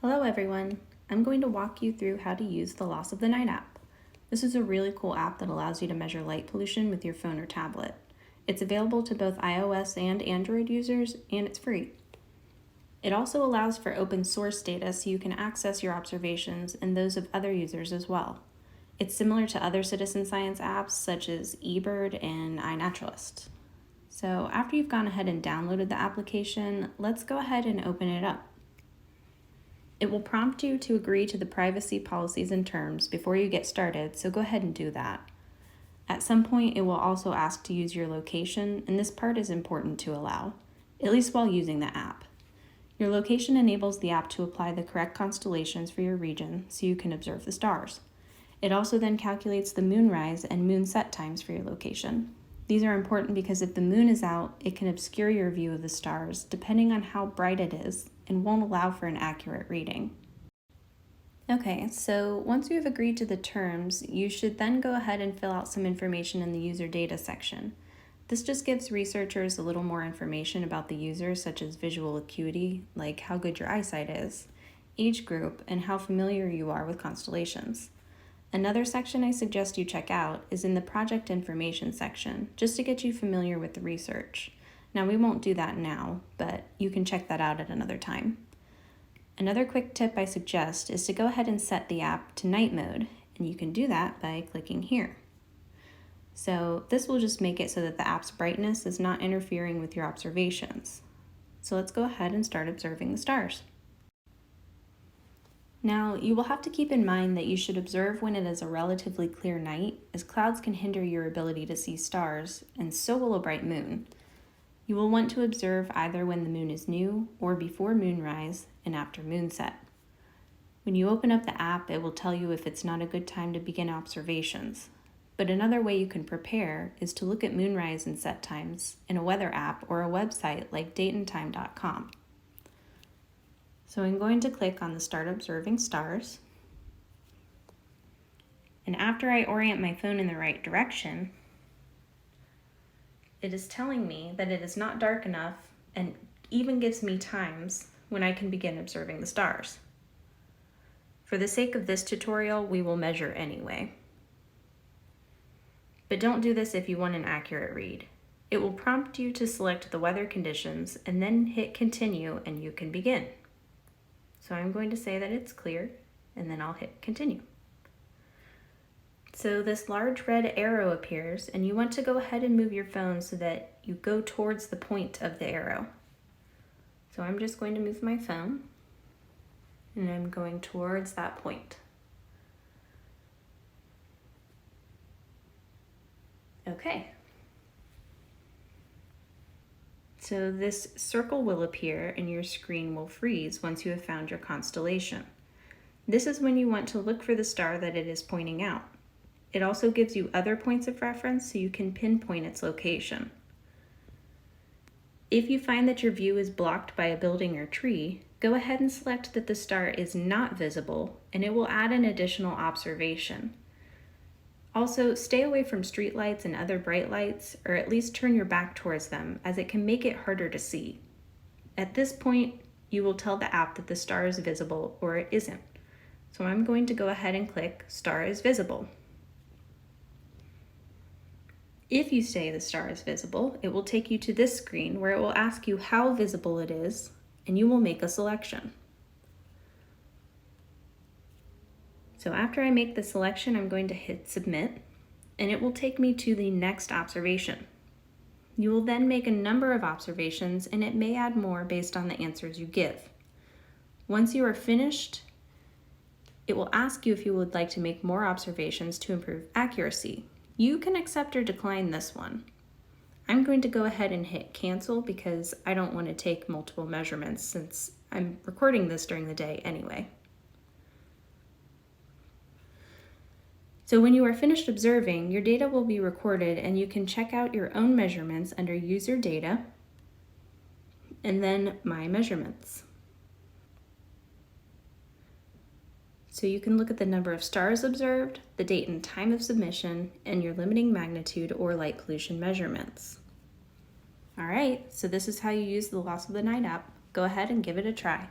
Hello everyone! I'm going to walk you through how to use the Loss of the Night app. This is a really cool app that allows you to measure light pollution with your phone or tablet. It's available to both iOS and Android users, and it's free. It also allows for open source data so you can access your observations and those of other users as well. It's similar to other citizen science apps such as eBird and iNaturalist. So after you've gone ahead and downloaded the application, let's go ahead and open it up. It will prompt you to agree to the privacy policies and terms before you get started, so go ahead and do that. At some point, it will also ask to use your location, and this part is important to allow, at least while using the app. Your location enables the app to apply the correct constellations for your region so you can observe the stars. It also then calculates the moonrise and moon set times for your location. These are important because if the moon is out, it can obscure your view of the stars depending on how bright it is and won't allow for an accurate reading. Okay, so once you have agreed to the terms, you should then go ahead and fill out some information in the user data section. This just gives researchers a little more information about the user, such as visual acuity, like how good your eyesight is, age group, and how familiar you are with constellations. Another section I suggest you check out is in the project information section, just to get you familiar with the research. Now, we won't do that now, but you can check that out at another time. Another quick tip I suggest is to go ahead and set the app to night mode, and you can do that by clicking here. So this will just make it so that the app's brightness is not interfering with your observations. So let's go ahead and start observing the stars. Now, you will have to keep in mind that you should observe when it is a relatively clear night, as clouds can hinder your ability to see stars, and so will a bright moon. You will want to observe either when the moon is new or before moonrise and after moonset. When you open up the app, it will tell you if it's not a good time to begin observations. But another way you can prepare is to look at moonrise and set times in a weather app or a website like dateandtime.com. So I'm going to click on the Start Observing Stars. And after I orient my phone in the right direction, it is telling me that it is not dark enough and even gives me times when I can begin observing the stars. For the sake of this tutorial, we will measure anyway. But don't do this if you want an accurate read. It will prompt you to select the weather conditions and then hit continue and you can begin. So I'm going to say that it's clear and then I'll hit continue. So this large red arrow appears and you want to go ahead and move your phone so that you go towards the point of the arrow. So I'm just going to move my phone and I'm going towards that point. Okay. So this circle will appear and your screen will freeze once you have found your constellation. This is when you want to look for the star that it is pointing out. It also gives you other points of reference so you can pinpoint its location. If you find that your view is blocked by a building or tree, go ahead and select that the star is not visible and it will add an additional observation. Also, stay away from streetlights and other bright lights, or at least turn your back towards them, as it can make it harder to see. At this point, you will tell the app that the star is visible or it isn't. So I'm going to go ahead and click Star is Visible. If you say the star is visible, it will take you to this screen where it will ask you how visible it is, and you will make a selection. So after I make the selection, I'm going to hit submit, and it will take me to the next observation. You will then make a number of observations, and it may add more based on the answers you give. Once you are finished, it will ask you if you would like to make more observations to improve accuracy. You can accept or decline this one. I'm going to go ahead and hit cancel because I don't want to take multiple measurements since I'm recording this during the day anyway. So when you are finished observing, your data will be recorded and you can check out your own measurements under User Data and then My Measurements. So you can look at the number of stars observed, the date and time of submission, and your limiting magnitude or light pollution measurements. All right, so this is how you use the Loss of the Night app. Go ahead and give it a try.